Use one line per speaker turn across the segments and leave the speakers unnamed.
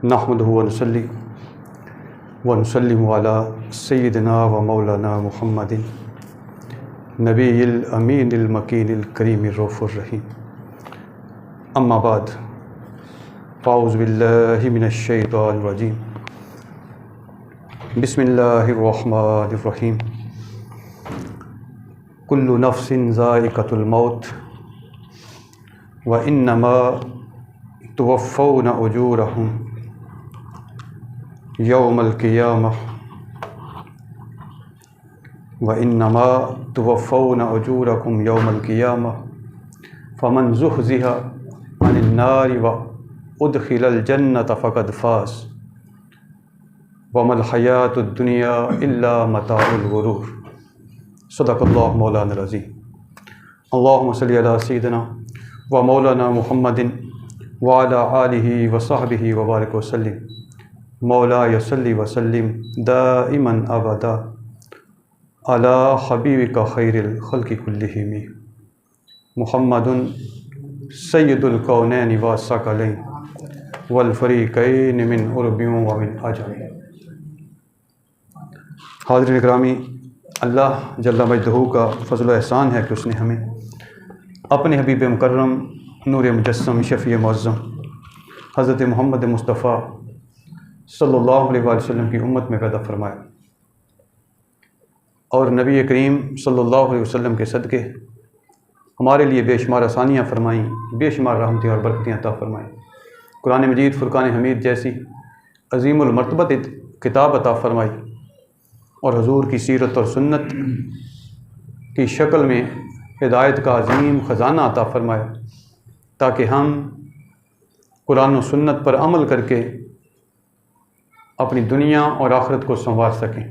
نحمدہ ونصلی ونسلم علی سیدنا و مولانا محمد نبی الامین المکین الکریم الرؤوف الرحیم، اما بعد، فاعوذ باللہ من الشیطان الرجیم، بسم اللہ الرحمن الرحیم۔ کل نفس ذائقۃ الموت وانما توفون اجورہم یوم القیامہ وَإِنَّمَا تُوَفَّوْنَ أُجُورَكُمْ يَوْمَ الْقِيَامَةِ فَمَنْ زُحْزِحَ عَنِ النَّارِ وَأُدْخِلَ الْجَنَّةَ فَقَدْ فَازَ وَمَا الْحَيَاةُ الدُّنْيَا إِلَّا مَتَاعُ الْغُرُورِ۔ صدق اللہ مولانا العظیم۔ اللہم صلی علی سیدنا و مولانا محمد وعلی آلہ وصحبہ وبارک وسلم۔ مولا صلی وسلم دائما ابدا علی حبیبک خیر الخلق کلہم محمد سید الکونین والثقلین والفریقین من عرب و من عجم۔ حاضرین گرامی، اللہ جل مجدہ کا فضل و احسان ہے کہ اس نے ہمیں اپنے حبیب مکرم نور مجسم شفیع معظم حضرت محمد مصطفیٰ صلی اللہ علیہ وآلہ وسلم کی امت میں پیدا فرمایا، اور نبی کریم صلی اللہ علیہ وسلم کے صدقے ہمارے لیے بے شمار آسانیاں فرمائیں، بے شمار رحمتیں اور برکتیں عطا فرمائیں۔ قرآن مجید فرقان حمید جیسی عظیم المرتبت کتاب عطا فرمائی، اور حضور کی سیرت اور سنت کی شکل میں ہدایت کا عظیم خزانہ عطا فرمایا، تاکہ ہم قرآن و سنت پر عمل کر کے اپنی دنیا اور آخرت کو سنوار سکیں۔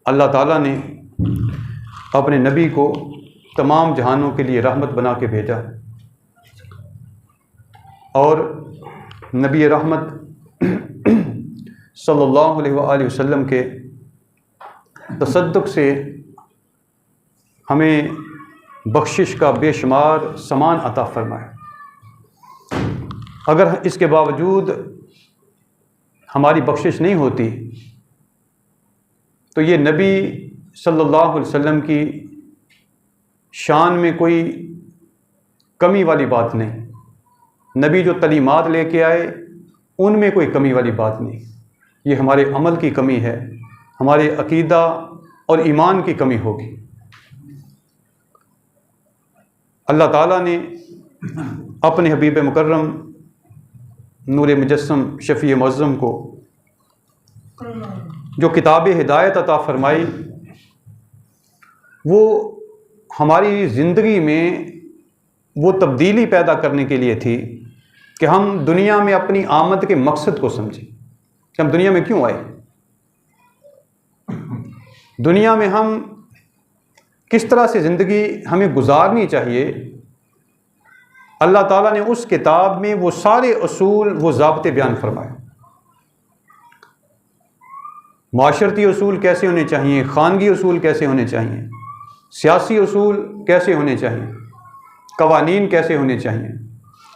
اللہ تعالیٰ نے اپنے نبی کو تمام جہانوں کے لیے رحمت بنا کے بھیجا، اور نبی رحمت صلی اللہ علیہ وآلہ وسلم کے تصدق سے ہمیں بخشش کا بے شمار سامان عطا فرمایا۔ اگر اس کے باوجود ہماری بخشش نہیں ہوتی تو یہ نبی صلی اللہ علیہ وسلم کی شان میں کوئی کمی والی بات نہیں۔ نبی جو تعلیمات لے کے آئے ان میں کوئی کمی والی بات نہیں، یہ ہمارے عمل کی کمی ہے، ہمارے عقیدہ اور ایمان کی کمی ہوگی۔ اللہ تعالیٰ نے اپنے حبیب مکرم نور مجسم شفیع معظم کو جو کتاب ہدایت عطا فرمائی، وہ ہماری زندگی میں وہ تبدیلی پیدا کرنے کے لیے تھی کہ ہم دنیا میں اپنی آمد کے مقصد کو سمجھیں کہ ہم دنیا میں کیوں آئے، دنیا میں ہم کس طرح سے زندگی ہمیں گزارنی چاہیے۔ اللہ تعالیٰ نے اس کتاب میں وہ سارے اصول، وہ ضابطے بیان فرمائے۔ معاشرتی اصول کیسے ہونے چاہیے، خانگی اصول کیسے ہونے چاہیے، سیاسی اصول کیسے ہونے چاہیے، قوانین کیسے ہونے چاہیے،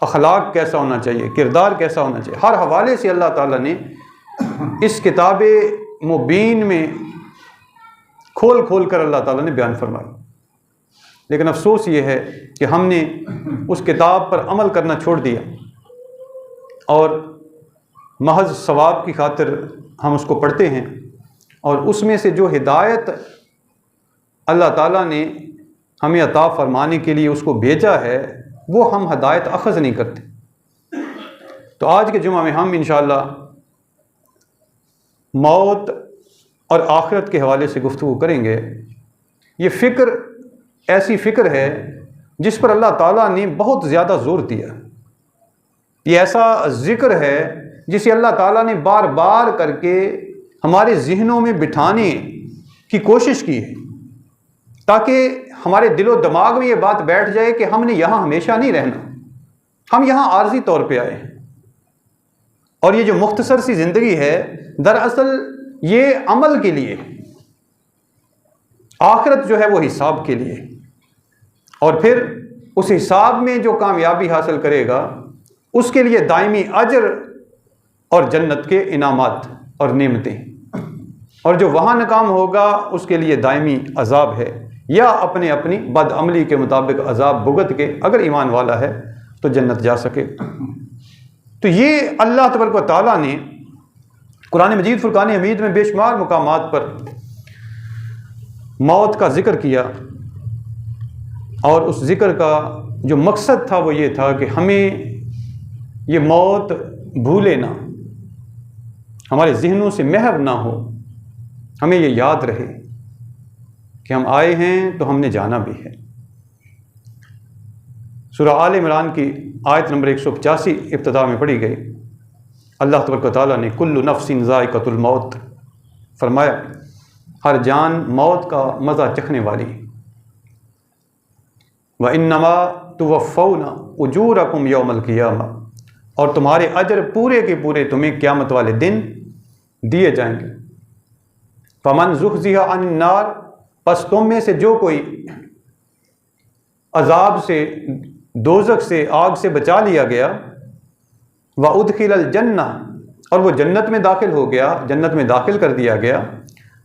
اخلاق کیسا ہونا چاہیے، کردار کیسا ہونا چاہیے، ہر حوالے سے اللہ تعالیٰ نے اس کتاب مبین میں کھول کھول کر اللہ تعالیٰ نے بیان فرمایا۔ لیکن افسوس یہ ہے کہ ہم نے اس کتاب پر عمل کرنا چھوڑ دیا، اور محض ثواب کی خاطر ہم اس کو پڑھتے ہیں، اور اس میں سے جو ہدایت اللہ تعالیٰ نے ہمیں عطا فرمانے کے لیے اس کو بھیجا ہے وہ ہم ہدایت اخذ نہیں کرتے۔ تو آج کے جمعہ میں ہم انشاءاللہ موت اور آخرت کے حوالے سے گفتگو کریں گے۔ یہ فکر ایسی فکر ہے جس پر اللہ تعالیٰ نے بہت زیادہ زور دیا، یہ ایسا ذکر ہے جسے اللہ تعالیٰ نے بار بار کر کے ہمارے ذہنوں میں بٹھانے کی کوشش کی ہے، تاکہ ہمارے دل و دماغ میں یہ بات بیٹھ جائے کہ ہم نے یہاں ہمیشہ نہیں رہنا، ہم یہاں عارضی طور پہ آئے ہیں، اور یہ جو مختصر سی زندگی ہے دراصل یہ عمل کے لیے، آخرت جو ہے وہ حساب کے لیے، اور پھر اس حساب میں جو کامیابی حاصل کرے گا اس کے لیے دائمی اجر اور جنت کے انعامات اور نعمتیں، اور جو وہاں ناکام ہوگا اس کے لیے دائمی عذاب ہے، یا اپنی بد عملی کے مطابق عذاب بھگت کے اگر ایمان والا ہے تو جنت جا سکے۔ تو یہ اللہ تبارک و تعالیٰ نے قرآن مجید فرقان حمید میں بے شمار مقامات پر موت کا ذکر کیا، اور اس ذکر کا جو مقصد تھا وہ یہ تھا کہ ہمیں یہ موت بھولے نہ، ہمارے ذہنوں سے محو نہ ہو، ہمیں یہ یاد رہے کہ ہم آئے ہیں تو ہم نے جانا بھی ہے۔ سورہ آل عمران کی آیت نمبر 185 ابتدا میں پڑھی گئی۔ اللہ تبارک و تعالیٰ نے کل نفس ذائقۃ الموت فرمایا، ہر جان موت کا مزہ چکھنے والی۔ وَإِنَّمَا تُوَفَّوْنَ أُجُورَكُمْ يَوْمَ الْقِيَامَةِ، اور تمہارے اجر پورے کے پورے تمہیں قیامت والے دن دیے جائیں گے۔ فَمَنْ زُحْزِحَ عَنِ النَّارِ، پس تم میں سے جو کوئی عذاب سے، دوزخ سے، آگ سے بچا لیا گیا، وَأُدْخِلَ الْجَنَّةَ، اور وہ جنت میں داخل ہو گیا، جنت میں داخل کر دیا گیا،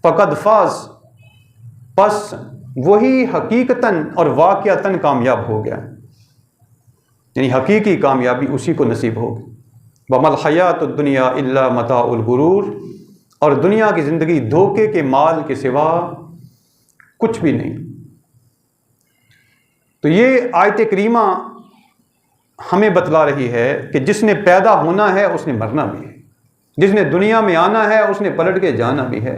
فَقَدْ فَازَ، پس وہی حقیقتاً اور واقعتاً کامیاب ہو گیا، یعنی حقیقی کامیابی اسی کو نصیب ہوگی۔ وَمَا الْحَيَاةُ الدُّنْيَا إِلَّا مَتَاعُ الْغُرُورِ، اور دنیا کی زندگی دھوکے کے مال کے سوا کچھ بھی نہیں۔ تو یہ آیت کریمہ ہمیں بتلا رہی ہے کہ جس نے پیدا ہونا ہے اس نے مرنا بھی ہے، جس نے دنیا میں آنا ہے اس نے پلٹ کے جانا بھی ہے،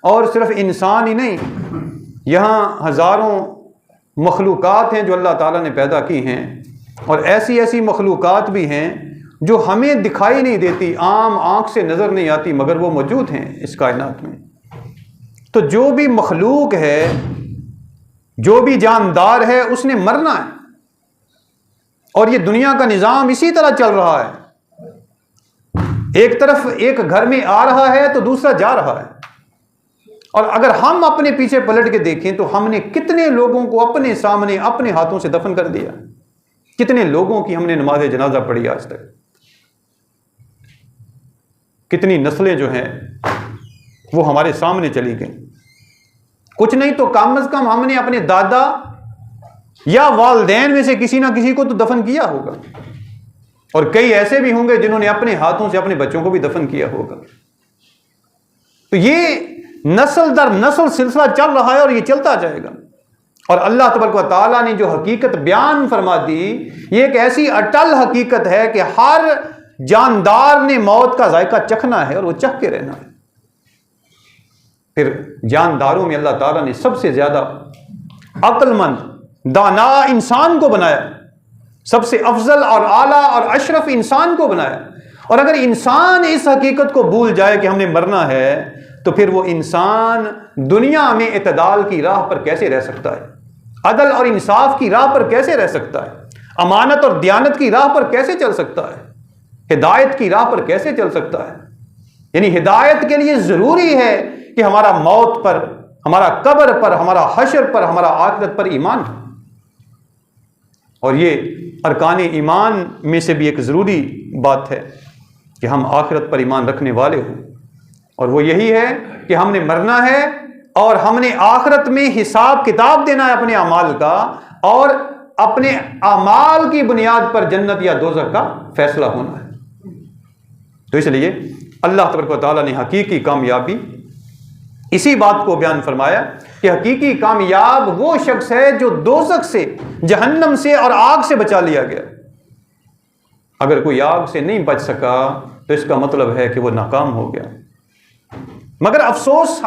اور صرف انسان ہی نہیں، یہاں ہزاروں مخلوقات ہیں جو اللہ تعالیٰ نے پیدا کی ہیں، اور ایسی ایسی مخلوقات بھی ہیں جو ہمیں دکھائی نہیں دیتی، عام آنکھ سے نظر نہیں آتی، مگر وہ موجود ہیں اس کائنات میں۔ تو جو بھی مخلوق ہے، جو بھی جاندار ہے، اس نے مرنا ہے، اور یہ دنیا کا نظام اسی طرح چل رہا ہے، ایک طرف ایک گھر میں آ رہا ہے تو دوسرا جا رہا ہے۔ اور اگر ہم اپنے پیچھے پلٹ کے دیکھیں تو ہم نے کتنے لوگوں کو اپنے سامنے اپنے ہاتھوں سے دفن کر دیا، کتنے لوگوں کی ہم نے نماز جنازہ پڑھی آج تک، کتنی نسلیں جو ہیں وہ ہمارے سامنے چلی گئیں۔ کچھ نہیں تو کم از کم ہم نے اپنے دادا یا والدین میں سے کسی نہ کسی کو تو دفن کیا ہوگا، اور کئی ایسے بھی ہوں گے جنہوں نے اپنے ہاتھوں سے اپنے بچوں کو بھی دفن کیا ہوگا۔ تو یہ نسل در نسل سلسلہ چل رہا ہے، اور یہ چلتا جائے گا۔ اور اللہ تبارک و تعالیٰ نے جو حقیقت بیان فرما دی، یہ ایک ایسی اٹل حقیقت ہے کہ ہر جاندار نے موت کا ذائقہ چکھنا ہے، اور وہ چکھ کے رہنا ہے۔ پھر جانداروں میں اللہ تعالیٰ نے سب سے زیادہ عقل مند دانا انسان کو بنایا، سب سے افضل اور اعلیٰ اور اشرف انسان کو بنایا۔ اور اگر انسان اس حقیقت کو بھول جائے کہ ہم نے مرنا ہے، تو پھر وہ انسان دنیا میں اعتدال کی راہ پر کیسے رہ سکتا ہے، عدل اور انصاف کی راہ پر کیسے رہ سکتا ہے، امانت اور دیانت کی راہ پر کیسے چل سکتا ہے، ہدایت کی راہ پر کیسے چل سکتا ہے؟ یعنی ہدایت کے لیے ضروری ہے کہ ہمارا موت پر، ہمارا قبر پر، ہمارا حشر پر، ہمارا آخرت پر ایمان ہے۔ اور یہ ارکان ایمان میں سے بھی ایک ضروری بات ہے کہ ہم آخرت پر ایمان رکھنے والے ہوں، اور وہ یہی ہے کہ ہم نے مرنا ہے، اور ہم نے آخرت میں حساب کتاب دینا ہے اپنے اعمال کا، اور اپنے اعمال کی بنیاد پر جنت یا دوزخ کا فیصلہ ہونا ہے۔ تو اس لیے اللہ تبارک و تعالیٰ نے حقیقی کامیابی اسی بات کو بیان فرمایا کہ حقیقی کامیاب وہ شخص ہے جو دوزخ سے، جہنم سے اور آگ سے بچا لیا گیا۔ اگر کوئی آگ سے نہیں بچ سکا تو اس کا مطلب ہے کہ وہ ناکام ہو گیا۔ مگر افسوس،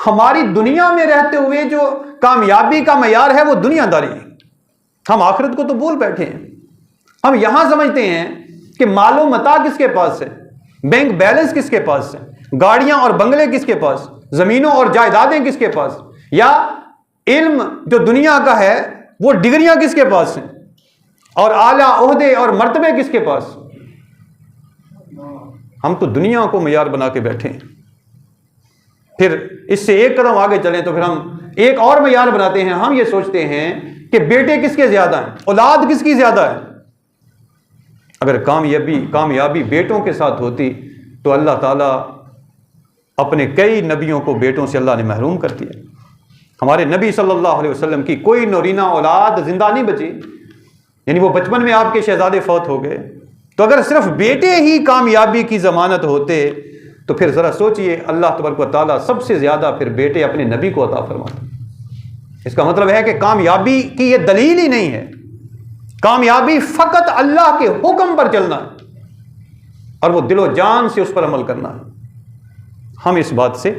ہماری دنیا میں رہتے ہوئے جو کامیابی کا معیار ہے وہ دنیا داری ہے۔ ہم آخرت کو تو بھول بیٹھے ہیں۔ ہم یہاں سمجھتے ہیں کہ مال و متاع کس کے پاس ہے، بینک بیلنس کس کے پاس ہے، گاڑیاں اور بنگلے کس کے پاس، زمینوں اور جائیدادیں کس کے پاس، یا علم جو دنیا کا ہے وہ ڈگریاں کس کے پاس ہیں، اور اعلیٰ عہدے اور مرتبے کس کے پاس۔ ہم تو دنیا کو معیار بنا کے بیٹھے ہیں۔ پھر اس سے ایک قدم آگے چلیں تو پھر ہم ایک اور معیار بناتے ہیں۔ ہم یہ سوچتے ہیں کہ بیٹے کس کے زیادہ ہیں، اولاد کس کی زیادہ ہے، اگر کامیابی بیٹوں کے ساتھ ہوتی تو اللہ تعالیٰ اپنے کئی نبیوں کو بیٹوں سے اللہ نے محروم کر دیا۔ ہمارے نبی صلی اللہ علیہ وسلم کی کوئی نورینہ اولاد زندہ نہیں بچی، یعنی وہ بچپن میں آپ کے شہزادے فوت ہو گئے۔ تو اگر صرف بیٹے ہی کامیابی کی ضمانت ہوتے تو پھر ذرا سوچئے، اللہ تبارک و تعالیٰ سب سے زیادہ پھر بیٹے اپنے نبی کو عطا فرماتا۔ اس کا مطلب ہے کہ کامیابی کی یہ دلیل ہی نہیں ہے، کامیابی فقط اللہ کے حکم پر چلنا ہے اور وہ دل و جان سے اس پر عمل کرنا ہے۔ ہم اس بات سے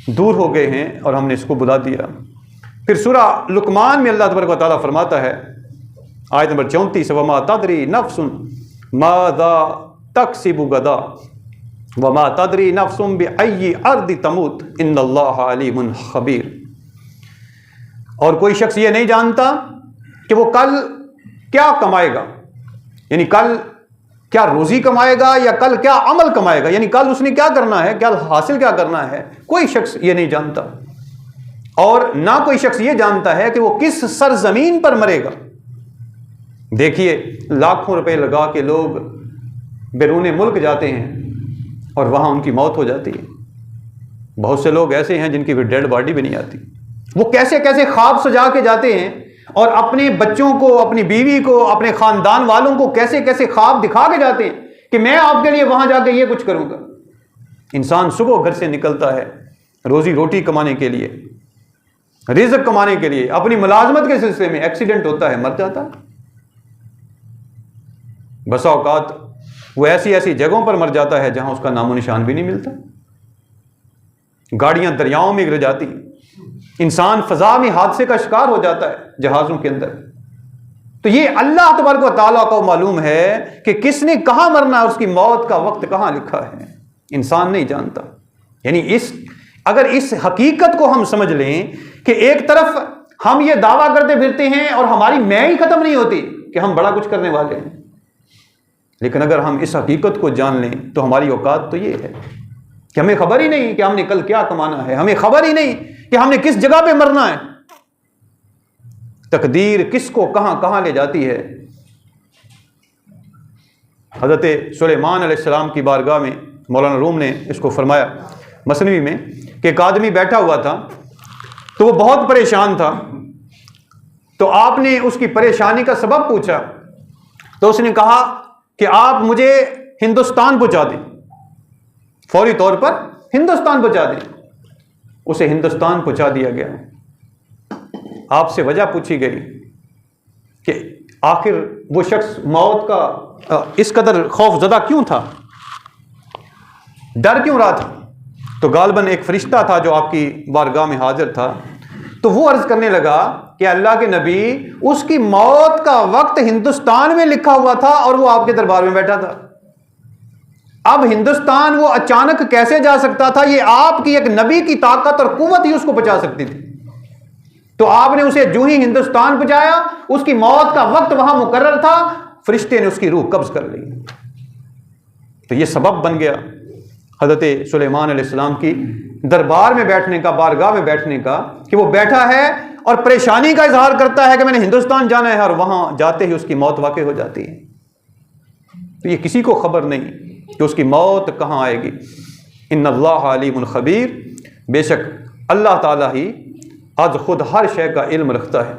دور ہو گئے ہیں اور ہم نے اس کو بلا دیا۔ پھر سورہ لقمان میں اللہ تبارک و تعالیٰ فرماتا ہے، آیت نمبر 34، وَمَا تَدْرِي نَفْسٌ مَاذَا تَكْسِبُ غَدًا وَمَا تَدْرِي نَفْسٌ بِأَيِّ أَرْضٍ تَمُوتُ إِنَّ اللَّهَ عَلِيمٌ خَبِيرٌ۔ اور کوئی شخص یہ نہیں جانتا کہ وہ کل کیا کمائے گا، یعنی کل کیا روزی کمائے گا یا کل کیا عمل کمائے گا، یعنی کل اس نے کیا کرنا ہے، کل حاصل کیا کرنا ہے، کوئی شخص یہ نہیں جانتا۔ اور نہ کوئی شخص یہ جانتا ہے کہ وہ کس سرزمین پر مرے گا۔ دیکھیے، لاکھوں روپے لگا کے لوگ بیرون ملک جاتے ہیں اور وہاں ان کی موت ہو جاتی ہے۔ بہت سے لوگ ایسے ہیں جن کی ڈیڈ باڈی بھی نہیں آتی۔ وہ کیسے کیسے خواب سجا کے جاتے ہیں اور اپنے بچوں کو، اپنی بیوی کو، اپنے خاندان والوں کو کیسے کیسے خواب دکھا کے جاتے ہیں کہ میں آپ کے لیے وہاں جا کے یہ کچھ کروں گا۔ انسان صبح گھر سے نکلتا ہے روزی روٹی کمانے کے لیے، رزق کمانے کے لیے، اپنی ملازمت کے سلسلے میں ایکسیڈنٹ ہوتا ہے، مر جاتا ہے۔ بسا اوقات وہ ایسی جگہوں پر مر جاتا ہے جہاں اس کا نام و نشان بھی نہیں ملتا۔ گاڑیاں دریاؤں میں گر جاتی، انسان فضا میں حادثے کا شکار ہو جاتا ہے جہازوں کے اندر۔ تو یہ اللہ تبارک و تعالیٰ کو معلوم ہے کہ کس نے کہاں مرنا ہے، اس کی موت کا وقت کہاں لکھا ہے، انسان نہیں جانتا۔ یعنی اگر اس حقیقت کو ہم سمجھ لیں کہ ایک طرف ہم یہ دعویٰ کرتے پھرتے ہیں اور ہماری میں ہی ختم نہیں ہوتی کہ ہم بڑا کچھ کرنے والے ہیں، لیکن اگر ہم اس حقیقت کو جان لیں تو ہماری اوقات تو یہ ہے کہ ہمیں خبر ہی نہیں کہ ہم نے کل کیا کمانا ہے، ہمیں خبر ہی نہیں کہ ہم نے کس جگہ پہ مرنا ہے۔ تقدیر کس کو کہاں کہاں لے جاتی ہے۔ حضرت سلیمان علیہ السلام کی بارگاہ میں مولانا روم نے اس کو فرمایا مثنوی میں کہ ایک آدمی بیٹھا ہوا تھا تو وہ بہت پریشان تھا، تو آپ نے اس کی پریشانی کا سبب پوچھا تو اس نے کہا کہ آپ مجھے ہندوستان پہنچا دیں، فوری طور پر ہندوستان پہنچا دیں۔ اسے ہندوستان پہنچا دیا گیا۔ آپ سے وجہ پوچھی گئی کہ آخر وہ شخص موت کا اس قدر خوف زدہ کیوں تھا، ڈر کیوں رہا تھا؟ تو غالباً ایک فرشتہ تھا جو آپ کی بارگاہ میں حاضر تھا، تو وہ عرض کرنے لگا کہ اللہ کے نبی، اس کی موت کا وقت ہندوستان میں لکھا ہوا تھا اور وہ آپ کے دربار میں بیٹھا تھا۔ اب ہندوستان وہ اچانک کیسے جا سکتا تھا؟ یہ آپ کی ایک نبی کی طاقت اور قوت ہی اس کو بچا سکتی تھی۔ تو آپ نے اسے جو ہی ہندوستان پہنچایا، اس کی موت کا وقت وہاں مقرر تھا، فرشتے نے اس کی روح قبض کر لی۔ تو یہ سبب بن گیا حضرت سلیمان علیہ السلام کی دربار میں بیٹھنے کا، بارگاہ میں بیٹھنے کا، کہ وہ بیٹھا ہے اور پریشانی کا اظہار کرتا ہے کہ میں نے ہندوستان جانا ہے، اور وہاں جاتے ہی اس کی موت واقع ہو جاتی ہے۔ تو یہ کسی کو خبر نہیں کہ اس کی موت کہاں آئے گی۔ ان اللہ علیم خبیر، بے شک اللہ تعالیٰ ہی آج خود ہر شے کا علم رکھتا ہے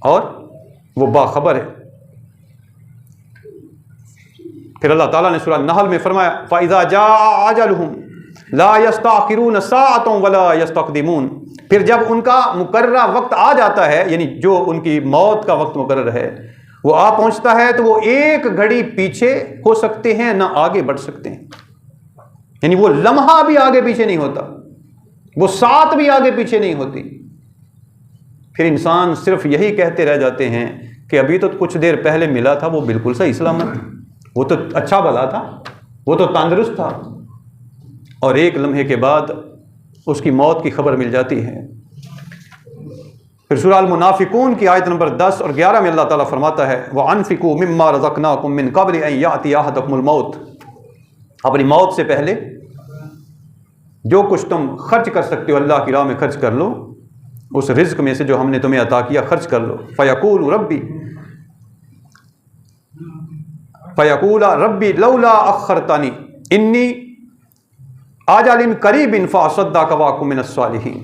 اور وہ باخبر ہے۔ پھر اللہ تعالیٰ نے سورہ النحل میں فرمایا فَإِذَا جَاءَ أَجَلُهُمْ لَا يَسْتَأْخِرُونَ سَاعَةً وَلَا يَسْتَقْدِمُونَ۔ پھر جب ان کا مقررہ وقت آ جاتا ہے، یعنی جو ان کی موت کا وقت مقرر ہے وہ آ پہنچتا ہے، تو وہ ایک گھڑی پیچھے ہو سکتے ہیں نہ آگے بڑھ سکتے ہیں۔ یعنی وہ لمحہ بھی آگے پیچھے نہیں ہوتا، وہ ساتھ بھی آگے پیچھے نہیں ہوتی۔ پھر انسان صرف یہی کہتے رہ جاتے ہیں کہ ابھی تو کچھ دیر پہلے ملا تھا، وہ بالکل صحیح سلامت، وہ تو اچھا بھلا تھا، وہ تو تندرست تھا، اور ایک لمحے کے بعد اس کی موت کی خبر مل جاتی ہے۔ پھر سورہ المنافقون کی آیت نمبر 10 اور 11 میں اللہ تعالیٰ فرماتا ہے وَأَنفِقُوا مِمَّا رَزَقْنَاكُم مِّن قَبْلِ أَن يَأْتِيَ أَحَدَكُمُ الْمَوْتُ۔ اپنی موت سے پہلے جو کچھ تم خرچ کر سکتے ہو اللہ کی راہ میں خرچ کر لو، اس رزق میں سے جو ہم نے تمہیں عطا کیا خرچ کر لو۔ فَيَقُولُ رَبِّي، فیقول ربی لولا اخرتنی انی آجل قریب فاصدق واکن من الصالحین،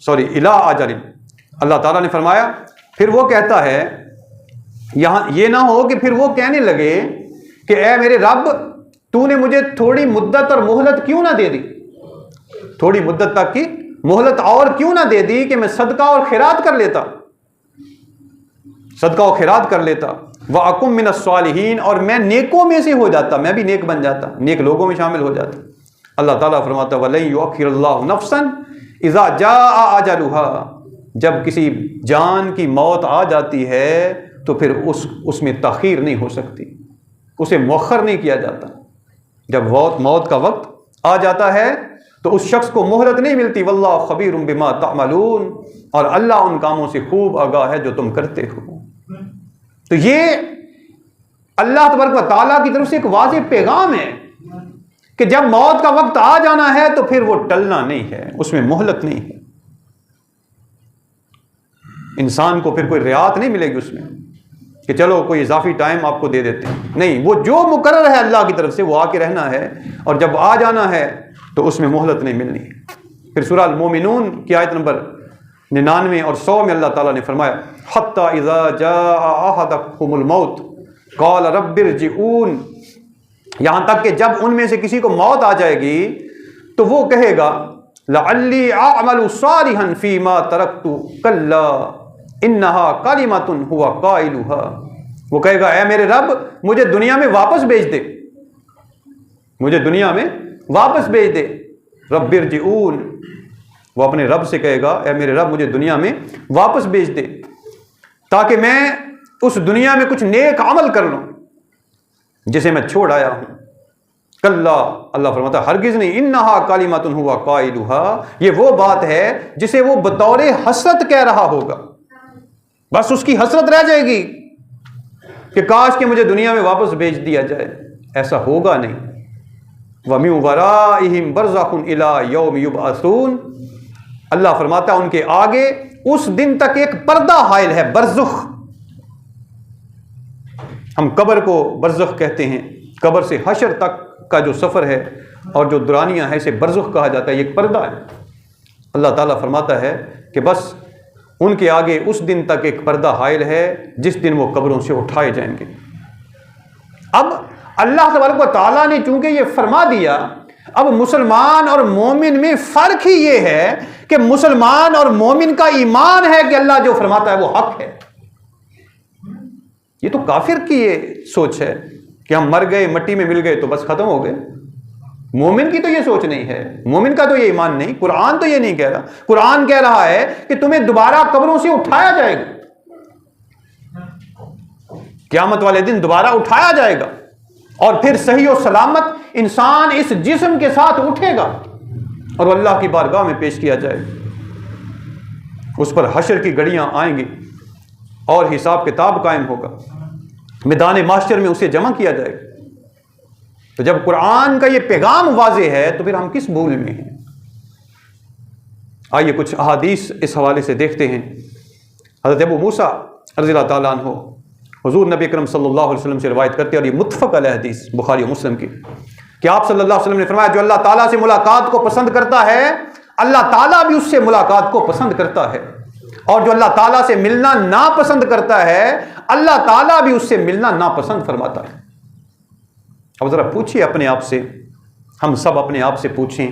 الی آجل۔ اللہ تعالیٰ نے فرمایا پھر وہ کہتا ہے، یہاں یہ نہ ہو کہ پھر وہ کہنے لگے کہ اے میرے رب تو نے مجھے تھوڑی مدت اور مہلت کیوں نہ دے دی، تھوڑی مدت تک کی مہلت اور کیوں نہ دے دی کہ میں صدقہ اور خیرات کر لیتا، صدقہ و خیرات کر لیتا، وَأَكُن مِّنَ الصَّالِحِينَ، اور میں نیکوں میں سے ہو جاتا، میں بھی نیک بن جاتا، نیک لوگوں میں شامل ہو جاتا۔ اللہ تعالیٰ فرماتا وَلَن يُؤَخِّرَ اللَّهُ نَفْسًا إِذَا جَاءَ أَجَلُهَا، جب کسی جان کی موت آ جاتی ہے تو پھر اس میں تاخیر نہیں ہو سکتی، اسے مؤخر نہیں کیا جاتا۔ جب موت کا وقت آ جاتا ہے تو اس شخص کو مہلت نہیں ملتی، واللہ خبیر بما تعملون، اور اللہ ان کاموں سے خوب آگاہ ہے جو تم کرتے ہو۔ تو یہ اللہ تبارک و تعالیٰ کی طرف سے ایک واضح پیغام ہے کہ جب موت کا وقت آ جانا ہے تو پھر وہ ٹلنا نہیں ہے، اس میں مہلت نہیں ہے، انسان کو پھر کوئی رعایت نہیں ملے گی اس میں کہ چلو کوئی اضافی ٹائم آپ کو دے دیتے ہیں، نہیں، وہ جو مقرر ہے اللہ کی طرف سے وہ آ کے رہنا ہے، اور جب آ جانا ہے تو اس میں مہلت نہیں ملنی ہے۔ پھر سورہ المومنون کی آیت نمبر 99 اور 100 میں اللہ تعالیٰ نے فرمایا حتی اذا جاء احدکم الموت قال رب ارجعون، یہاں تک کہ جب ان میں سے کسی کو موت آ جائے گی تو وہ کہے گا لعلی اعمل صالحا فیما ترکت کلا انہا کلمۃ ہوا قائلها، وہ کہے گا اے میرے رب مجھے دنیا میں واپس بھیج دے، مجھے دنیا میں واپس بھیج دے، رب ارجعون، وہ اپنے رب سے کہے گا اے میرے رب مجھے دنیا میں واپس بھیج دے تاکہ میں اس دنیا میں کچھ نیک عمل کر لوں جسے میں چھوڑ آیا ہوں۔ کلا، اللہ فرماتا ہے ہرگز نہیں، انہا کلمۃ ہوا قائلها، یہ وہ بات ہے جسے وہ بطور حسرت کہہ رہا ہوگا، بس اس کی حسرت رہ جائے گی کہ کاش کہ مجھے دنیا میں واپس بھیج دیا جائے، ایسا ہوگا نہیں۔ وَمِن وَرَائِهِمْ بَرْزَخٌ إِلَىٰ يَوْمِ يُبْعَثُونَ، اللہ فرماتا ہے ان کے آگے اس دن تک ایک پردہ حائل ہے، برزخ، ہم قبر کو برزخ کہتے ہیں، قبر سے حشر تک کا جو سفر ہے اور جو دورانیہ ہے اسے برزخ کہا جاتا ہے، یہ ایک پردہ ہے۔ اللہ تعالیٰ فرماتا ہے کہ بس ان کے آگے اس دن تک ایک پردہ حائل ہے جس دن وہ قبروں سے اٹھائے جائیں گے۔ اب اللہ تبارک و تعالیٰ نے چونکہ یہ فرما دیا، اب مسلمان اور مومن میں فرق ہی یہ ہے کہ مسلمان اور مومن کا ایمان ہے کہ اللہ جو فرماتا ہے وہ حق ہے۔ یہ تو کافر کی یہ سوچ ہے کہ ہم مر گئے، مٹی میں مل گئے تو بس ختم ہو گئے۔ مومن کی تو یہ سوچ نہیں ہے، مومن کا تو یہ ایمان نہیں، قرآن تو یہ نہیں کہہ رہا، قرآن کہہ رہا ہے کہ تمہیں دوبارہ قبروں سے اٹھایا جائے گا، قیامت والے دن دوبارہ اٹھایا جائے گا، اور پھر صحیح و سلامت انسان اس جسم کے ساتھ اٹھے گا اور اللہ کی بارگاہ میں پیش کیا جائے گا، اس پر حشر کی گھڑیاں آئیں گی اور حساب کتاب قائم ہوگا، میدان محشر میں اسے جمع کیا جائے گا۔ تو جب قرآن کا یہ پیغام واضح ہے تو پھر ہم کس بھول میں ہیں؟ آئیے کچھ احادیث اس حوالے سے دیکھتے ہیں۔ حضرت ابو موسیٰ رضی اللہ تعالیٰ عنہ حضور نبی اکرم صلی اللہ علیہ وسلم سے روایت کرتے ہیں، اور یہ متفق علیہ حدیث بخاری و مسلم کی، کہ آپ صلی اللہ علیہ وسلم نے فرمایا جو اللہ تعالیٰ سے ملاقات کو پسند کرتا ہے اللہ تعالیٰ بھی اس سے ملاقات کو پسند کرتا ہے، اور جو اللہ تعالیٰ سے ملنا ناپسند کرتا ہے اللہ تعالیٰ بھی اس سے ملنا ناپسند فرماتا ہے۔ اب ذرا پوچھیے اپنے آپ سے، ہم سب اپنے آپ سے پوچھیں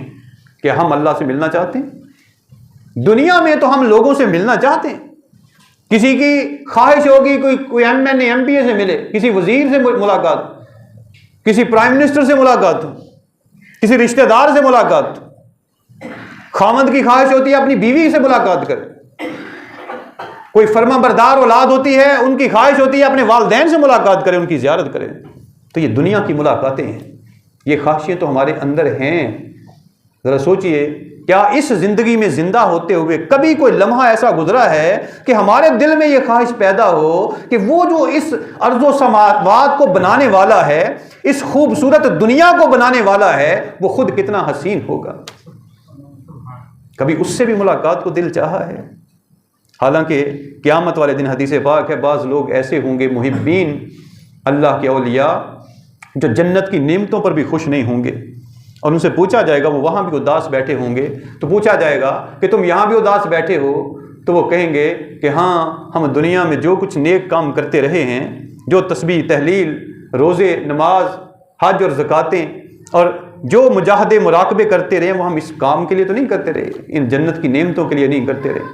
کہ ہم اللہ سے ملنا چاہتے ہیں؟ دنیا میں تو ہم لوگوں سے ملنا چاہتے ہیں، کسی کی خواہش ہوگی کوئی M N A M P A سے ملے، کسی وزیر سے ملاقات، کسی پرائم منسٹر سے ملاقات، کسی رشتہ دار سے ملاقات، خاوند کی خواہش ہوتی ہے اپنی بیوی سے ملاقات کرے، کوئی فرما بردار اولاد ہوتی ہے ان کی خواہش ہوتی ہے اپنے والدین سے ملاقات کرے، ان کی زیارت کرے۔ تو یہ دنیا کی ملاقاتیں ہیں، یہ خواہشیں تو ہمارے اندر ہیں۔ ذرا سوچئے کیا اس زندگی میں زندہ ہوتے ہوئے کبھی کوئی لمحہ ایسا گزرا ہے کہ ہمارے دل میں یہ خواہش پیدا ہو کہ وہ جو اس ارض و سماوات کو بنانے والا ہے، اس خوبصورت دنیا کو بنانے والا ہے، وہ خود کتنا حسین ہوگا؟ کبھی اس سے بھی ملاقات کو دل چاہا ہے؟ حالانکہ قیامت والے دن حدیث پاک ہے بعض لوگ ایسے ہوں گے محبین اللہ کے اولیاء جو جنت کی نعمتوں پر بھی خوش نہیں ہوں گے، اور ان سے پوچھا جائے گا، وہ وہاں بھی اداس بیٹھے ہوں گے تو پوچھا جائے گا کہ تم یہاں بھی اداس بیٹھے ہو، تو وہ کہیں گے کہ ہاں ہم دنیا میں جو کچھ نیک کام کرتے رہے ہیں، جو تسبیح تحلیل روزے نماز حج اور زکاتیں اور جو مجاہدے مراقبے کرتے رہے، وہ ہم اس کام کے لیے تو نہیں کرتے رہے، ان جنت کی نعمتوں کے لیے نہیں کرتے رہے۔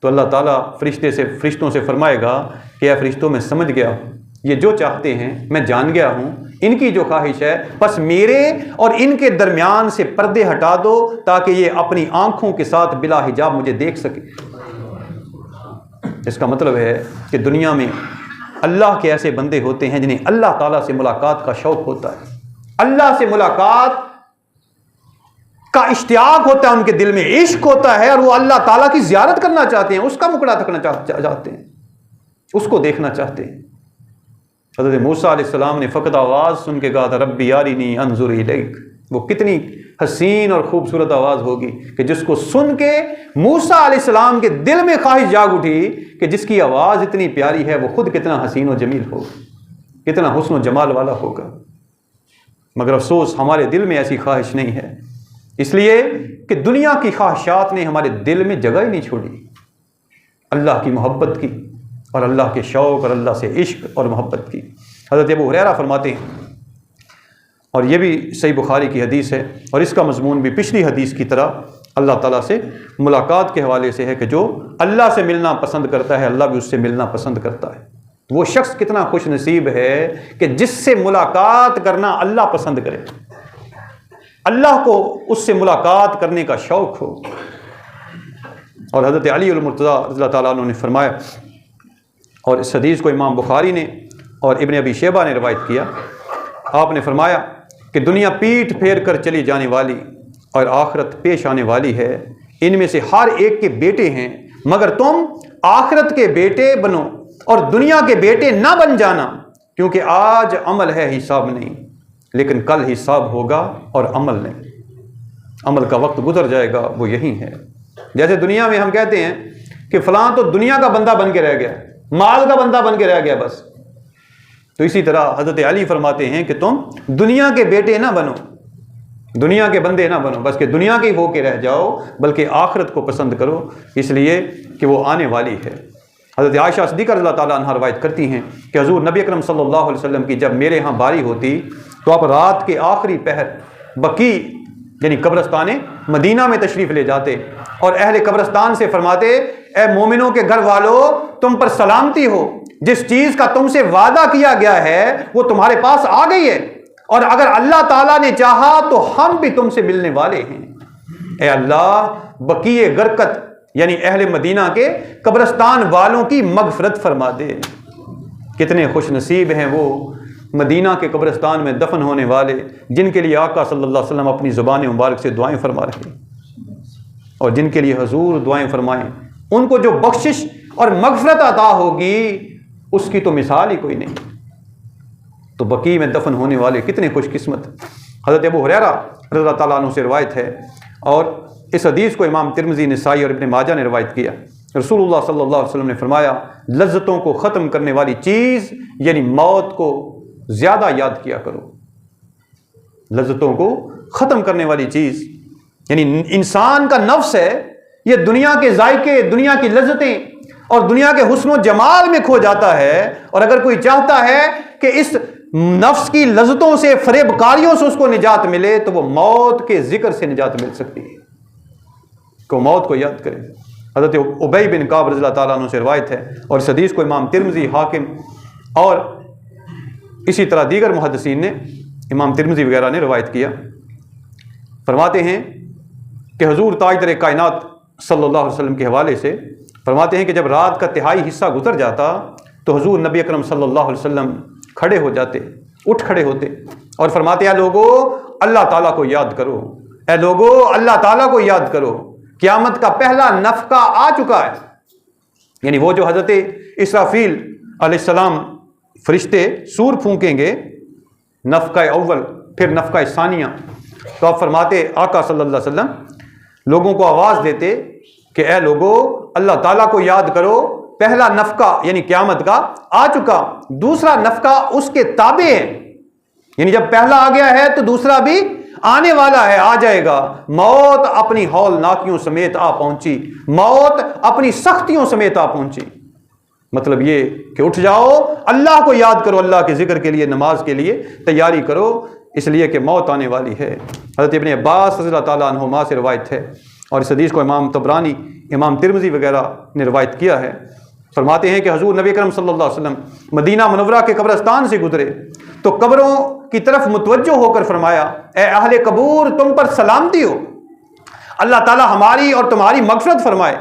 تو اللہ تعالیٰ فرشتوں سے فرمائے گا کہ اے فرشتوں، میں سمجھ گیا ہوں، یہ جو چاہتے ہیں میں جان گیا ہوں، ان کی جو خواہش ہے، بس میرے اور ان کے درمیان سے پردے ہٹا دو تاکہ یہ اپنی آنکھوں کے ساتھ بلا حجاب مجھے دیکھ سکے۔ اس کا مطلب ہے کہ دنیا میں اللہ کے ایسے بندے ہوتے ہیں جنہیں اللہ تعالیٰ سے ملاقات کا شوق ہوتا ہے، اللہ سے ملاقات کا اشتیاق ہوتا ہے، ان کے دل میں عشق ہوتا ہے، اور وہ اللہ تعالیٰ کی زیارت کرنا چاہتے ہیں، اس کا مکڑا تکنا چاہتے ہیں، اس کو دیکھنا چاہتے ہیں۔ حضرت موسیٰ علیہ السلام نے فقط آواز سن کے کہا تھا ربی ارنی انظر الیک۔ وہ کتنی حسین اور خوبصورت آواز ہوگی کہ جس کو سن کے موسیٰ علیہ السلام کے دل میں خواہش جاگ اٹھی کہ جس کی آواز اتنی پیاری ہے وہ خود کتنا حسین و جمیل ہوگا، کتنا حسن و جمال والا ہوگا۔ مگر افسوس ہمارے دل میں ایسی خواہش نہیں ہے، اس لیے کہ دنیا کی خواہشات نے ہمارے دل میں جگہ ہی نہیں چھوڑی اللہ کی محبت کی اور اللہ کے شوق اور اللہ سے عشق اور محبت کی۔ حضرت ابو ہریرہ فرماتے ہیں، اور یہ بھی صحیح بخاری کی حدیث ہے، اور اس کا مضمون بھی پچھلی حدیث کی طرح اللہ تعالیٰ سے ملاقات کے حوالے سے ہے کہ جو اللہ سے ملنا پسند کرتا ہے، اللہ بھی اس سے ملنا پسند کرتا ہے۔ وہ شخص کتنا خوش نصیب ہے کہ جس سے ملاقات کرنا اللہ پسند کرے، اللہ کو اس سے ملاقات کرنے کا شوق ہو۔ اور حضرت علی المرتضیٰ رضی اللہ تعالیٰ عنہ نے فرمایا، اور اس حدیث کو امام بخاری نے اور ابن ابی شیبہ نے روایت کیا، آپ نے فرمایا کہ دنیا پیٹھ پھیر کر چلی جانے والی اور آخرت پیش آنے والی ہے، ان میں سے ہر ایک کے بیٹے ہیں، مگر تم آخرت کے بیٹے بنو اور دنیا کے بیٹے نہ بن جانا، کیونکہ آج عمل ہے حساب نہیں، لیکن کل حساب ہوگا اور عمل نہیں، عمل کا وقت گزر جائے گا، وہ یہی ہے۔ جیسے دنیا میں ہم کہتے ہیں کہ فلاں تو دنیا کا بندہ بن کے رہ گیا، مال کا بندہ بن کے رہ گیا بس، تو اسی طرح حضرت علی فرماتے ہیں کہ تم دنیا کے بیٹے نہ بنو، دنیا کے بندے نہ بنو، بس کہ دنیا کے ہو کے رہ جاؤ، بلکہ آخرت کو پسند کرو، اس لیے کہ وہ آنے والی ہے۔ حضرت عائشہ صدیقہ رضی اللہ تعالیٰ عنہ روایت کرتی ہیں کہ حضور نبی اکرم صلی اللہ علیہ وسلم کی جب میرے ہاں باری ہوتی تو آپ رات کے آخری پہر بقیع یعنی قبرستان مدینہ میں تشریف لے جاتے اور اہل قبرستان سے فرماتے، اے مومنوں کے گھر والوں، تم پر سلامتی ہو، جس چیز کا تم سے وعدہ کیا گیا ہے وہ تمہارے پاس آ گئی ہے، اور اگر اللہ تعالیٰ نے چاہا تو ہم بھی تم سے ملنے والے ہیں۔ اے اللہ بقیع غرقد یعنی اہل مدینہ کے قبرستان والوں کی مغفرت فرما دے۔ کتنے خوش نصیب ہیں وہ مدینہ کے قبرستان میں دفن ہونے والے جن کے لیے آقا صلی اللہ علیہ وسلم اپنی زبان مبارک سے دعائیں فرما رہے ہیں، اور جن کے لیے حضور دعائیں فرمائیں، ان کو جو بخشش اور مغفرت عطا ہوگی اس کی تو مثال ہی کوئی نہیں۔ تو بقیع میں دفن ہونے والے کتنے خوش قسمت۔ حضرت ابو ہریرہ رضی اللہ تعالیٰ عنہ سے روایت ہے، اور اس حدیث کو امام ترمذی نسائی اور ابن ماجہ نے روایت کیا، رسول اللہ صلی اللہ علیہ وسلم نے فرمایا، لذتوں کو ختم کرنے والی چیز یعنی موت کو زیادہ یاد کیا کرو۔ لذتوں کو ختم کرنے والی چیز یعنی انسان کا نفس ہے، یہ دنیا کے ذائقے، دنیا کی لذتیں اور دنیا کے حسن و جمال میں کھو جاتا ہے، اور اگر کوئی چاہتا ہے کہ اس نفس کی لذتوں سے، فریب کاریوں سے اس کو نجات ملے تو وہ موت کے ذکر سے نجات مل سکتی ہے، کہ موت کو یاد کرے۔ حضرت ابی بن کعب رضی اللہ تعالیٰ عنہ سے روایت ہے، اور اس حدیث کو امام ترمذی، حاکم اور اسی طرح دیگر محدثین نے، امام ترمذی وغیرہ نے روایت کیا، فرماتے ہیں کہ حضور تاجدار کائنات صلی اللہ علیہ وسلم کے حوالے سے فرماتے ہیں کہ جب رات کا تہائی حصہ گزر جاتا تو حضور نبی اکرم صلی اللہ علیہ وسلم کھڑے ہو جاتے، اٹھ کھڑے ہوتے اور فرماتے، اے لوگو اللہ تعالیٰ کو یاد کرو، اے لوگو اللہ تعالیٰ کو یاد کرو، قیامت کا پہلا نفقہ آ چکا ہے۔ یعنی وہ جو حضرت اسرافیل علیہ السلام فرشتے سور پھونکیں گے، نفقہ اول پھر نفقہ ثانیہ، تو آپ فرماتے، آقا صلی اللہ علیہ وسلم لوگوں کو آواز دیتے کہ اے لوگو اللہ تعالیٰ کو یاد کرو، پہلا نفقہ یعنی قیامت کا آ چکا، دوسرا نفقہ اس کے تابع ہے، یعنی جب پہلا آ گیا ہے تو دوسرا بھی آنے والا ہے، آ جائے گا۔ موت اپنی ہولناکیوں سمیت آ پہنچی، موت اپنی سختیوں سمیت آ پہنچی۔ مطلب یہ کہ اٹھ جاؤ، اللہ کو یاد کرو، اللہ کے ذکر کے لیے، نماز کے لیے تیاری کرو، اس لیے کہ موت آنے والی ہے۔ حضرت ابن عباس رضی اللہ تعالیٰ عنہما سے روایت ہے، اور اس حدیث کو امام طبرانی، امام ترمذی وغیرہ نے روایت کیا ہے، فرماتے ہیں کہ حضور نبی اکرم صلی اللہ علیہ وسلم مدینہ منورہ کے قبرستان سے گزرے تو قبروں کی طرف متوجہ ہو کر فرمایا، اے اہل قبور، تم پر سلامتی ہو، اللہ تعالیٰ ہماری اور تمہاری مغفرت فرمائے،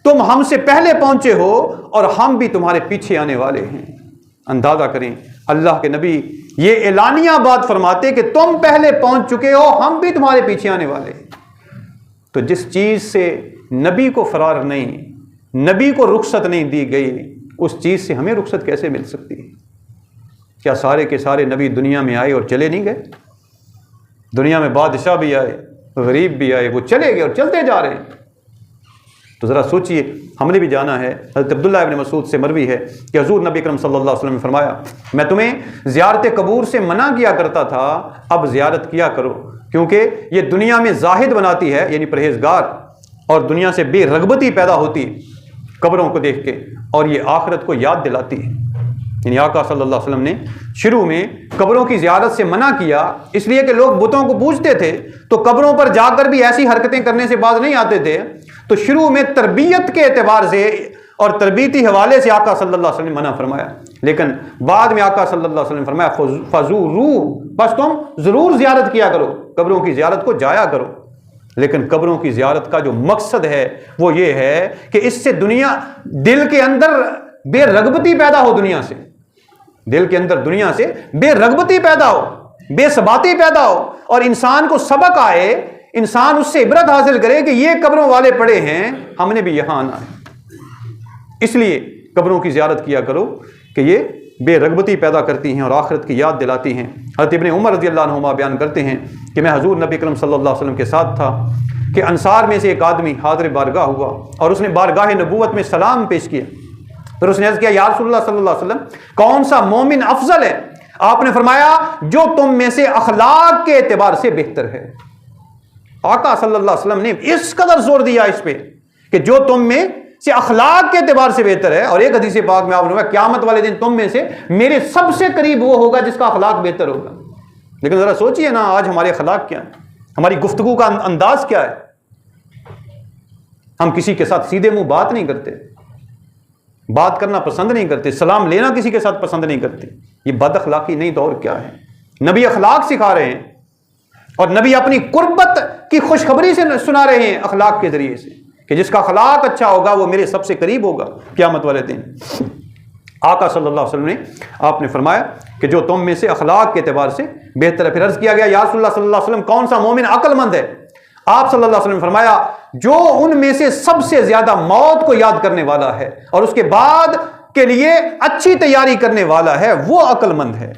تم ہم سے پہلے پہنچے ہو اور ہم بھی تمہارے پیچھے آنے والے ہیں۔ اندازہ کریں، اللہ کے نبی یہ اعلانیہ بات فرماتے کہ تم پہلے پہنچ چکے ہو، ہم بھی تمہارے پیچھے آنے والے ہیں۔ تو جس چیز سے نبی کو فرار نہیں، نبی کو رخصت نہیں دی گئی، اس چیز سے ہمیں رخصت کیسے مل سکتی ہے؟ کیا سارے کے سارے نبی دنیا میں آئے اور چلے نہیں گئے؟ دنیا میں بادشاہ بھی آئے، غریب بھی آئے، وہ چلے گئے اور چلتے جا رہے ہیں۔ تو ذرا سوچئے، ہم نے بھی جانا ہے۔ حضرت عبداللہ ابن مسعود سے مروی ہے کہ حضور نبی اکرم صلی اللہ علیہ وسلم نے فرمایا، میں تمہیں زیارت قبور سے منع کیا کرتا تھا، اب زیارت کیا کرو، کیونکہ یہ دنیا میں زاہد بناتی ہے، یعنی پرہیزگار، اور دنیا سے بے رغبتی پیدا ہوتی ہے قبروں کو دیکھ کے، اور یہ آخرت کو یاد دلاتی ہے۔ یعنی آقا صلی اللہ علیہ وسلم نے شروع میں قبروں کی زیارت سے منع کیا، اس لیے کہ لوگ بتوں کو پوجتے تھے، تو قبروں پر جا کر بھی ایسی حرکتیں کرنے سے باز نہیں آتے تھے، تو شروع میں تربیت کے اعتبار سے اور تربیتی حوالے سے آقا صلی اللہ علیہ وسلم نے منع فرمایا، لیکن بعد میں آقا صلی اللہ علیہ وسلم نے فرمایا فزوروا، بس تم ضرور زیارت کیا کرو، قبروں کی زیارت کو جایا کرو۔ لیکن قبروں کی زیارت کا جو مقصد ہے وہ یہ ہے کہ اس سے دل کے اندر بے رغبتی پیدا ہو، دنیا سے، دل کے اندر دنیا سے بے رغبتی پیدا ہو، بے ثباتی پیدا ہو، اور انسان کو سبق آئے، انسان اس سے عبرت حاصل کرے کہ یہ قبروں والے پڑے ہیں، ہم نے بھی یہاں آنا ہے۔ اس لیے قبروں کی زیارت کیا کرو کہ یہ بے رغبتی پیدا کرتی ہیں اور آخرت کی یاد دلاتی ہیں۔ حضرت ابن عمر رضی اللہ عنہما بیان کرتے ہیں کہ میں حضور نبی اکرم صلی اللہ علیہ وسلم کے ساتھ تھا کہ انصار میں سے ایک آدمی حاضر بارگاہ ہوا اور اس نے بارگاہ نبوت میں سلام پیش کیا۔ پھر اس نے عرض کیا، یا رسول اللہ صلی اللہ علیہ وسلم، کون سا مومن افضل ہے؟ آپ نے فرمایا، جو تم میں سے اخلاق کے اعتبار سے بہتر ہے۔ آقا صلی اللہ علیہ وسلم نے اس قدر زور دیا اس پہ کہ جو تم میں سے اخلاق کے اعتبار سے بہتر ہے، اور ایک حدیث پاک میں آپ نے فرمایا، قیامت والے دن تم میں سے میرے سب سے قریب وہ ہوگا جس کا اخلاق بہتر ہوگا۔ لیکن ذرا سوچئے نا، آج ہمارے اخلاق کیا ہیں؟ ہماری گفتگو کا انداز کیا ہے؟ ہم کسی کے ساتھ سیدھے منہ بات نہیں کرتے، بات کرنا پسند نہیں کرتے، سلام لینا کسی کے ساتھ پسند نہیں کرتے۔ یہ بد اخلاقی نہیں تو اور کیا ہے؟ نبی اخلاق سکھا رہے ہیں، اور نبی اپنی قربت کی خوشخبری سے سنا رہے ہیں اخلاق کے ذریعے سے، کہ جس کا اخلاق اچھا ہوگا وہ میرے سب سے قریب ہوگا قیامت والے دن۔ آقا صلی اللہ علیہ وسلم نے آپ نے فرمایا کہ جو تم میں سے اخلاق کے اعتبار سے بہتر ہے۔ پھر عرض کیا گیا، یا رسول اللہ صلی اللہ علیہ وسلم، کون سا مومن عقل مند ہے؟ آپ صلی اللہ علیہ وسلم نے فرمایا، جو ان میں سے سب سے زیادہ موت کو یاد کرنے والا ہے اور اس کے بعد کے لیے اچھی تیاری کرنے والا ہے، وہ عقل مند ہے۔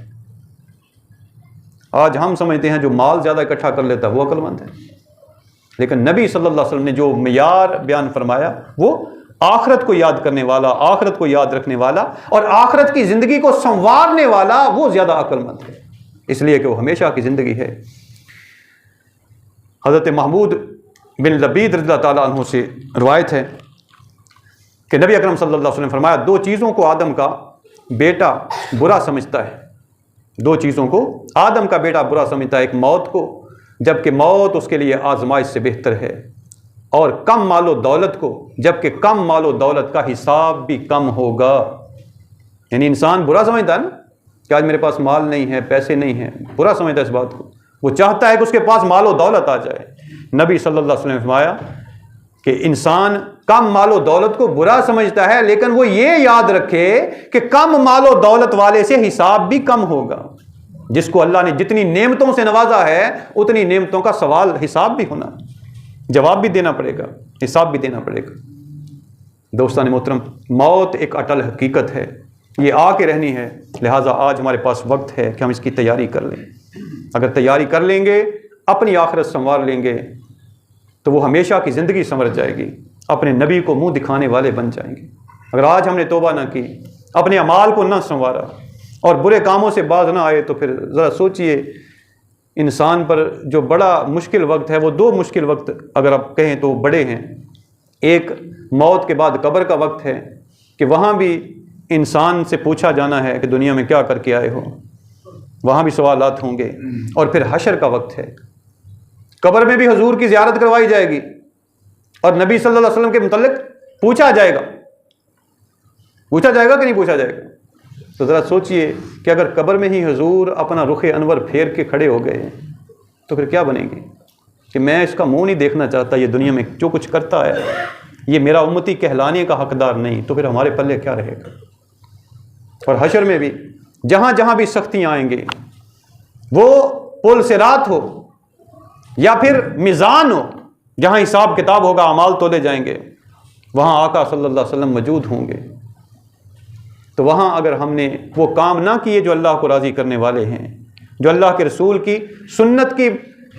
آج ہم سمجھتے ہیں جو مال زیادہ اکٹھا کر لیتا ہے وہ عقل مند ہے، لیکن نبی صلی اللہ علیہ وسلم نے جو معیار بیان فرمایا وہ آخرت کو یاد کرنے والا، آخرت کو یاد رکھنے والا اور آخرت کی زندگی کو سنوارنے والا، وہ زیادہ عقل مند ہے، اس لیے کہ وہ ہمیشہ کی زندگی ہے۔ حضرت محمود بن لبید رضی اللہ تعالیٰ عنہ سے روایت ہے کہ نبی اکرم صلی اللہ علیہ وسلم نے فرمایا، دو چیزوں کو آدم کا بیٹا برا سمجھتا ہے، دو چیزوں کو آدم کا بیٹا برا سمجھتا ہے، ایک موت کو، جبکہ موت اس کے لیے آزمائش سے بہتر ہے، اور کم مال و دولت کو، جبکہ کم مال و دولت کا حساب بھی کم ہوگا۔ یعنی انسان برا سمجھتا ہے نا کہ آج میرے پاس مال نہیں ہے، پیسے نہیں ہیں، برا سمجھتا ہے اس بات کو، وہ چاہتا ہے کہ اس کے پاس مال و دولت آ جائے۔ نبی صلی اللہ علیہ وسلم نے فرمایا کہ انسان کم مال و دولت کو برا سمجھتا ہے، لیکن وہ یہ یاد رکھے کہ کم مال و دولت والے سے حساب بھی کم ہوگا۔ جس کو اللہ نے جتنی نعمتوں سے نوازا ہے اتنی نعمتوں کا سوال حساب بھی ہونا، جواب بھی دینا پڑے گا، حساب بھی دینا پڑے گا۔ دوستان محترم، موت ایک اٹل حقیقت ہے، یہ آ کے رہنی ہے، لہٰذا آج ہمارے پاس وقت ہے کہ ہم اس کی تیاری کر لیں۔ اگر تیاری کر لیں گے، اپنی آخرت سنوار لیں گے، تو وہ ہمیشہ کی زندگی سنور جائے گی، اپنے نبی کو منہ دکھانے والے بن جائیں گے۔ اگر آج ہم نے توبہ نہ کی، اپنے اعمال کو نہ سنوارا اور برے کاموں سے باز نہ آئے، تو پھر ذرا سوچئے انسان پر جو بڑا مشکل وقت ہے، وہ دو مشکل وقت اگر آپ کہیں تو بڑے ہیں۔ ایک موت کے بعد قبر کا وقت ہے کہ وہاں بھی انسان سے پوچھا جانا ہے کہ دنیا میں کیا کر کے آئے ہو، وہاں بھی سوالات ہوں گے۔ اور پھر حشر کا وقت ہے، قبر میں بھی حضور کی زیارت کروائی جائے گی اور نبی صلی اللہ علیہ وسلم کے متعلق پوچھا جائے گا کہ نہیں پوچھا جائے گا؟ تو ذرا سوچئے کہ اگر قبر میں ہی حضور اپنا رخ انور پھیر کے کھڑے ہو گئے تو پھر کیا بنے گی کہ میں اس کا منہ نہیں دیکھنا چاہتا، یہ دنیا میں جو کچھ کرتا ہے یہ میرا امتی کہلانے کا حقدار نہیں، تو پھر ہمارے پلے کیا رہے گا؟ اور حشر میں بھی جہاں جہاں بھی سختیاں آئیں گے، وہ پل صراط ہو یا پھر میزان ہو، جہاں حساب کتاب ہوگا، اعمال تولے جائیں گے، وہاں آقا صلی اللہ علیہ وسلم موجود ہوں گے۔ تو وہاں اگر ہم نے وہ کام نہ کیے جو اللہ کو راضی کرنے والے ہیں، جو اللہ کے رسول کی سنت کی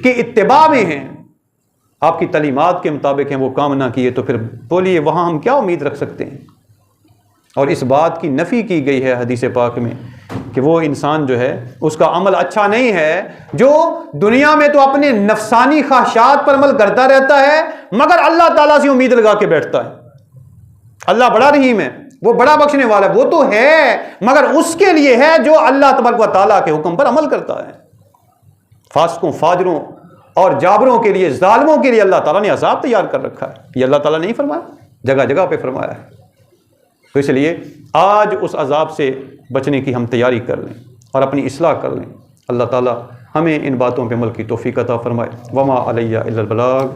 اتباع میں ہیں، آپ کی تعلیمات کے مطابق ہیں، وہ کام نہ کیے، تو پھر بولیے وہاں ہم کیا امید رکھ سکتے ہیں؟ اور اس بات کی نفی کی گئی ہے حدیث پاک میں کہ وہ انسان جو ہے اس کا عمل اچھا نہیں ہے جو دنیا میں تو اپنے نفسانی خواہشات پر عمل کرتا رہتا ہے مگر اللہ تعالیٰ سے امید لگا کے بیٹھتا ہے۔ اللہ بڑا رحیم ہے، وہ بڑا بخشنے والا ہے، وہ تو ہے، مگر اس کے لیے ہے جو اللہ تبارک و تعالیٰ کے حکم پر عمل کرتا ہے۔ فاسقوں، فاجروں اور جابروں کے لیے، ظالموں کے لیے اللہ تعالیٰ نے عذاب تیار کر رکھا ہے۔ یہ اللہ تعالیٰ نے نہیں فرمایا، جگہ جگہ پہ فرمایا ہے۔ تو اس لیے آج اس عذاب سے بچنے کی ہم تیاری کر لیں اور اپنی اصلاح کر لیں۔ اللہ تعالیٰ ہمیں ان باتوں پہ عمل کی توفیق عطا فرمائے۔ وما علیہ الا البلاغ۔